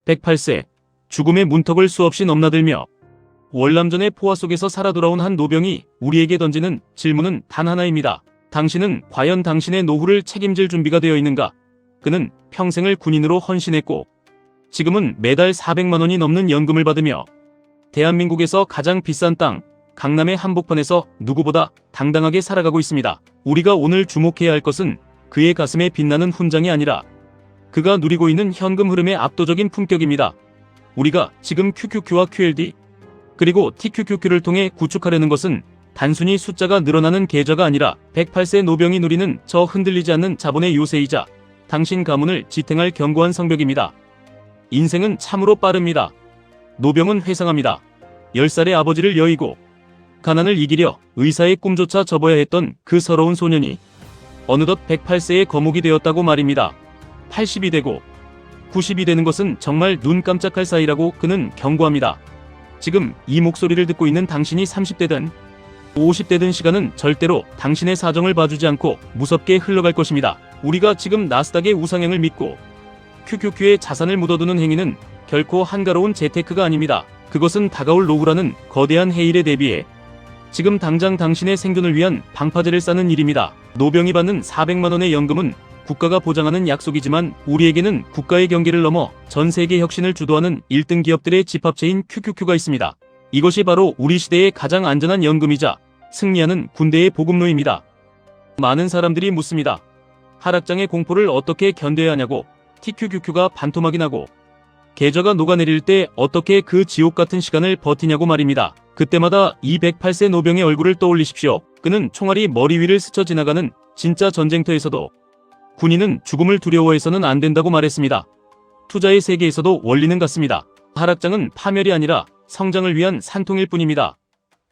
108세, 죽음의 문턱을 수없이 넘나들며 월남전의 포화 속에서 살아 돌아온 한 노병이 우리에게 던지는 질문은 단 하나입니다. 당신은 과연 당신의 노후를 책임질 준비가 되어 있는가? 그는 평생을 군인으로 헌신했고 지금은 매달 400만 원이 넘는 연금을 받으며 대한민국에서 가장 비싼 땅, 강남의 한복판에서 누구보다 당당하게 살아가고 있습니다. 우리가 오늘 주목해야 할 것은 그의 가슴에 빛나는 훈장이 아니라 그가 누리고 있는 현금 흐름의 압도적인 품격입니다. 우리가 지금 QQQ와 QLD 그리고 TQQQ를 통해 구축하려는 것은 단순히 숫자가 늘어나는 계좌가 아니라 108세 노병이 누리는 저 흔들리지 않는 자본의 요새이자 당신 가문을 지탱할 견고한 성벽입니다. 인생은 참으로 빠릅니다. 노병은 회상합니다. 10살의 아버지를 여의고 가난을 이기려 의사의 꿈조차 접어야 했던 그 서러운 소년이 어느덧 108세의 거목이 되었다고 말입니다. 80이 되고 90이 되는 것은 정말 눈 깜짝할 사이라고 그는 경고합니다. 지금 이 목소리를 듣고 있는 당신이 30대든 50대든 시간은 절대로 당신의 사정을 봐주지 않고 무섭게 흘러갈 것입니다. 우리가 지금 나스닥의 우상향을 믿고 QQQ의 자산을 묻어두는 행위는 결코 한가로운 재테크가 아닙니다. 그것은 다가올 노후라는 거대한 해일에 대비해 지금 당장 당신의 생존을 위한 방파제를 싸는 일입니다. 노병이 받는 400만 원의 연금은 국가가 보장하는 약속이지만 우리에게는 국가의 경계를 넘어 전 세계 혁신을 주도하는 1등 기업들의 집합체인 QQQ가 있습니다. 이것이 바로 우리 시대의 가장 안전한 연금이자 승리하는 군대의 보급로입니다. 많은 사람들이 묻습니다. 하락장의 공포를 어떻게 견뎌야 하냐고. TQQQ가 반토막이 나고 계좌가 녹아내릴 때 어떻게 그 지옥 같은 시간을 버티냐고 말입니다. 그때마다 이 108세 노병의 얼굴을 떠올리십시오. 그는 총알이 머리 위를 스쳐 지나가는 진짜 전쟁터에서도 군인은 죽음을 두려워해서는 안 된다고 말했습니다. 투자의 세계에서도 원리는 같습니다. 하락장은 파멸이 아니라 성장을 위한 산통일 뿐입니다.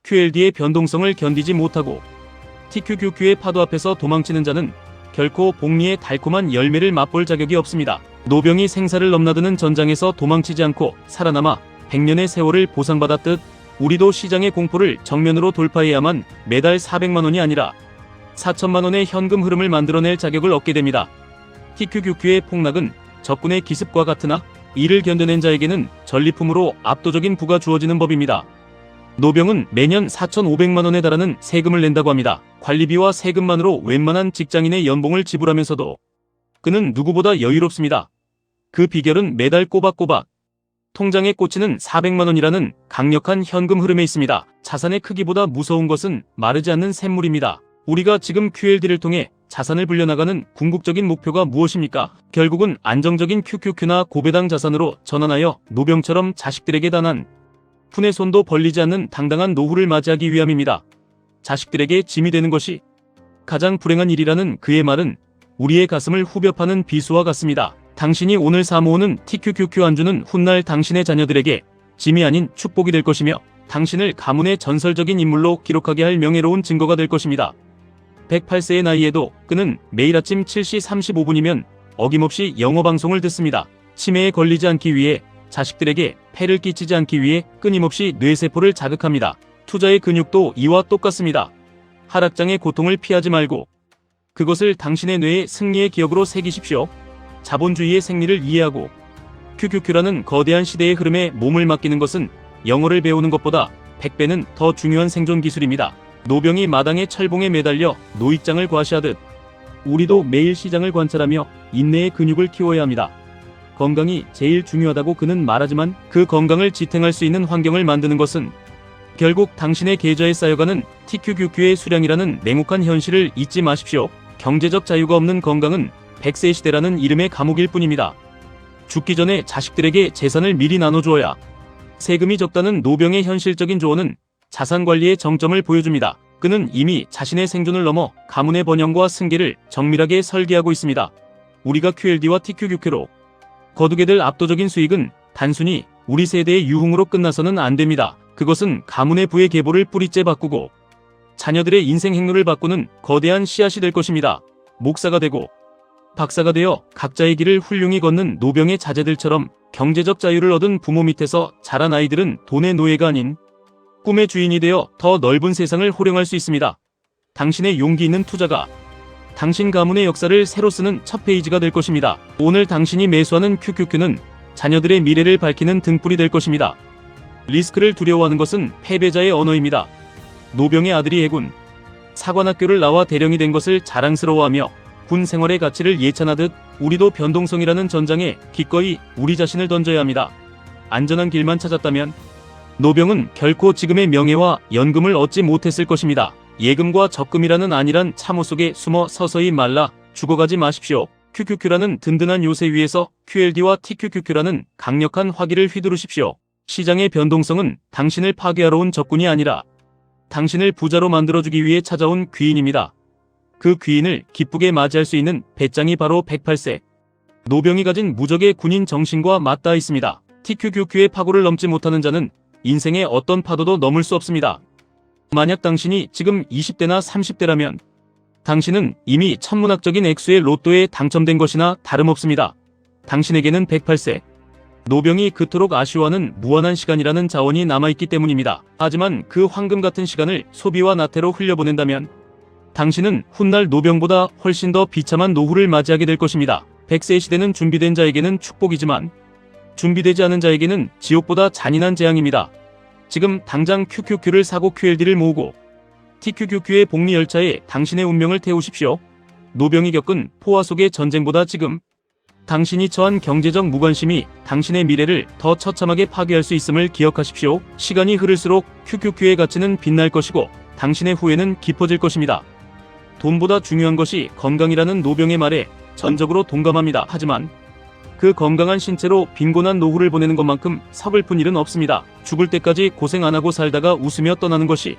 QLD의 변동성을 견디지 못하고 TQQQ의 파도 앞에서 도망치는 자는 결코 복리의 달콤한 열매를 맛볼 자격이 없습니다. 노병이 생사를 넘나드는 전장에서 도망치지 않고 살아남아 100년의 세월을 보상받았듯 우리도 시장의 공포를 정면으로 돌파해야만 매달 400만 원이 아니라 4천만 원의 현금 흐름을 만들어낼 자격을 얻게 됩니다. TQQQ의 폭락은 적군의 기습과 같으나 이를 견뎌낸 자에게는 전리품으로 압도적인 부가 주어지는 법입니다. 노병은 매년 4,500만 원에 달하는 세금을 낸다고 합니다. 관리비와 세금만으로 웬만한 직장인의 연봉을 지불하면서도 그는 누구보다 여유롭습니다. 그 비결은 매달 꼬박꼬박 통장에 꽂히는 400만 원이라는 강력한 현금 흐름에 있습니다. 자산의 크기보다 무서운 것은 마르지 않는 샘물입니다. 우리가 지금 QLD를 통해 자산을 불려나가는 궁극적인 목표가 무엇입니까? 결국은 안정적인 QQQ나 고배당 자산으로 전환하여 노병처럼 자식들에게 단한 푼의 손도 벌리지 않는 당당한 노후를 맞이하기 위함입니다. 자식들에게 짐이 되는 것이 가장 불행한 일이라는 그의 말은 우리의 가슴을 후벼 파는 비수와 같습니다. 당신이 오늘 사모으는 TQQQ 안주는 훗날 당신의 자녀들에게 짐이 아닌 축복이 될 것이며 당신을 가문의 전설적인 인물로 기록하게 할 명예로운 증거가 될 것입니다. 108세의 나이에도 그는 매일 아침 7시 35분이면 어김없이 영어 방송을 듣습니다. 치매에 걸리지 않기 위해 자식들에게 폐를 끼치지 않기 위해 끊임없이 뇌세포를 자극합니다. 투자의 근육도 이와 똑같습니다. 하락장의 고통을 피하지 말고 그것을 당신의 뇌의 승리의 기억으로 새기십시오. 자본주의의 생리를 이해하고 QQQ라는 거대한 시대의 흐름에 몸을 맡기는 것은 영어를 배우는 것보다 100배는 더 중요한 생존 기술입니다. 노병이 마당의 철봉에 매달려 노익장을 과시하듯 우리도 매일 시장을 관찰하며 인내의 근육을 키워야 합니다. 건강이 제일 중요하다고 그는 말하지만 그 건강을 지탱할 수 있는 환경을 만드는 것은 결국 당신의 계좌에 쌓여가는 TQQQ의 수량이라는 냉혹한 현실을 잊지 마십시오. 경제적 자유가 없는 건강은 100세 시대라는 이름의 감옥일 뿐입니다. 죽기 전에 자식들에게 재산을 미리 나눠주어야 세금이 적다는 노병의 현실적인 조언은 자산관리의 정점을 보여줍니다. 그는 이미 자신의 생존을 넘어 가문의 번영과 승계를 정밀하게 설계하고 있습니다. 우리가 QLD와 TQQQ로 거두게 될 압도적인 수익은 단순히 우리 세대의 유흥으로 끝나서는 안 됩니다. 그것은 가문의 부의 계보를 뿌리째 바꾸고 자녀들의 인생 행로를 바꾸는 거대한 씨앗이 될 것입니다. 목사가 되고 박사가 되어 각자의 길을 훌륭히 걷는 노병의 자제들처럼 경제적 자유를 얻은 부모 밑에서 자란 아이들은 돈의 노예가 아닌 꿈의 주인이 되어 더 넓은 세상을 호령할 수 있습니다. 당신의 용기 있는 투자가 당신 가문의 역사를 새로 쓰는 첫 페이지가 될 것입니다. 오늘 당신이 매수하는 QQQ는 자녀들의 미래를 밝히는 등불이 될 것입니다. 리스크를 두려워하는 것은 패배자의 언어입니다. 노병의 아들이 해군 사관학교를 나와 대령이 된 것을 자랑스러워하며 군 생활의 가치를 예찬하듯 우리도 변동성이라는 전장에 기꺼이 우리 자신을 던져야 합니다. 안전한 길만 찾았다면 노병은 결코 지금의 명예와 연금을 얻지 못했을 것입니다. 예금과 적금이라는 안일한 참호 속에 숨어 서서히 말라 죽어가지 마십시오. QQQ라는 든든한 요새 위에서 QLD와 TQQQ라는 강력한 화기를 휘두르십시오. 시장의 변동성은 당신을 파괴하러 온 적군이 아니라 당신을 부자로 만들어주기 위해 찾아온 귀인입니다. 그 귀인을 기쁘게 맞이할 수 있는 배짱이 바로 108세 노병이 가진 무적의 군인 정신과 맞닿아 있습니다. TQQQ의 파고를 넘지 못하는 자는 인생의 어떤 파도도 넘을 수 없습니다. 만약 당신이 지금 20대나 30대라면 당신은 이미 천문학적인 액수의 로또에 당첨된 것이나 다름없습니다. 당신에게는 108세 노병이 그토록 아쉬워하는 무한한 시간이라는 자원이 남아있기 때문입니다. 하지만 그 황금 같은 시간을 소비와 나태로 흘려보낸다면 당신은 훗날 노병보다 훨씬 더 비참한 노후를 맞이하게 될 것입니다. 100세의 시대는 준비된 자에게는 축복이지만 준비되지 않은 자에게는 지옥보다 잔인한 재앙입니다. 지금 당장 QQQ를 사고 QLD를 모으고 TQQQ의 복리열차에 당신의 운명을 태우십시오. 노병이 겪은 포화 속의 전쟁보다 지금 당신이 처한 경제적 무관심이 당신의 미래를 더 처참하게 파괴할 수 있음을 기억하십시오. 시간이 흐를수록 QQQ의 가치는 빛날 것이고 당신의 후회는 깊어질 것입니다. 돈보다 중요한 것이 건강이라는 노병의 말에 전적으로 동감합니다. 하지만 그 건강한 신체로 빈곤한 노후를 보내는 것만큼 서글픈 일은 없습니다. 죽을 때까지 고생 안 하고 살다가 웃으며 떠나는 것이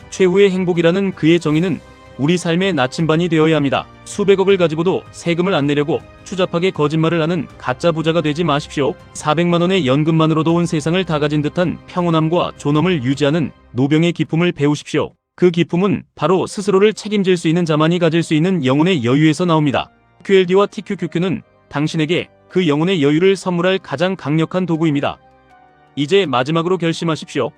최후의 행복이라는 그의 정의는 우리 삶의 나침반이 되어야 합니다. 수백억을 가지고도 세금을 안 내려고 추잡하게 거짓말을 하는 가짜 부자가 되지 마십시오. 400만 원의 연금만으로도 온 세상을 다 가진 듯한 평온함과 존엄을 유지하는 노병의 기쁨을 배우십시오. 그 기쁨은 바로 스스로를 책임질 수 있는 자만이 가질 수 있는 영혼의 여유에서 나옵니다. QLD와 TQQQ는 당신에게 그 영혼의 여유를 선물할 가장 강력한 도구입니다. 이제 마지막으로 결심하십시오.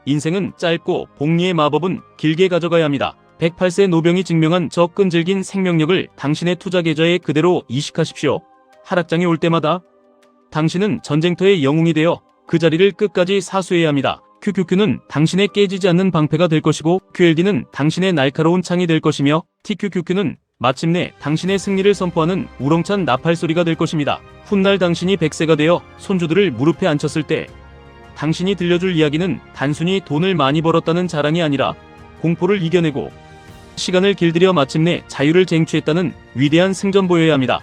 인생은 짧고 복리의 마법은 길게 가져가야 합니다. 108세 노병이 증명한 저 끈질긴 생명력을 당신의 투자 계좌에 그대로 이식하십시오. 하락장이 올 때마다 당신은 전쟁터의 영웅이 되어 그 자리를 끝까지 사수해야 합니다. QQQ는 당신의 깨지지 않는 방패가 될 것이고 QLD는 당신의 날카로운 창이 될 것이며 TQQQ는 마침내 당신의 승리를 선포하는 우렁찬 나팔 소리가 될 것입니다. 훗날 당신이 100세가 되어 손주들을 무릎에 앉혔을 때 당신이 들려줄 이야기는 단순히 돈을 많이 벌었다는 자랑이 아니라 공포를 이겨내고 시간을 길들여 마침내 자유를 쟁취했다는 위대한 승전보여야 합니다.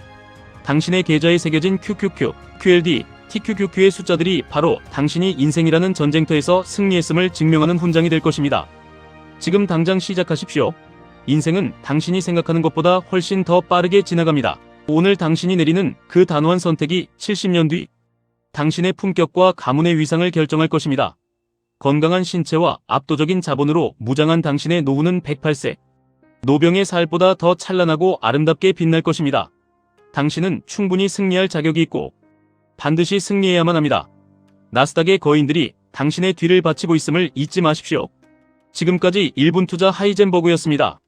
당신의 계좌에 새겨진 QQQ, QLD, TQQQ의 숫자들이 바로 당신이 인생이라는 전쟁터에서 승리했음을 증명하는 훈장이 될 것입니다. 지금 당장 시작하십시오. 인생은 당신이 생각하는 것보다 훨씬 더 빠르게 지나갑니다. 오늘 당신이 내리는 그 단호한 선택이 70년 뒤 당신의 품격과 가문의 위상을 결정할 것입니다. 건강한 신체와 압도적인 자본으로 무장한 당신의 노후는 108세 노병의 살보다 더 찬란하고 아름답게 빛날 것입니다. 당신은 충분히 승리할 자격이 있고 반드시 승리해야만 합니다. 나스닥의 거인들이 당신의 뒤를 바치고 있음을 잊지 마십시오. 지금까지 1분 투자 하이젠버그였습니다.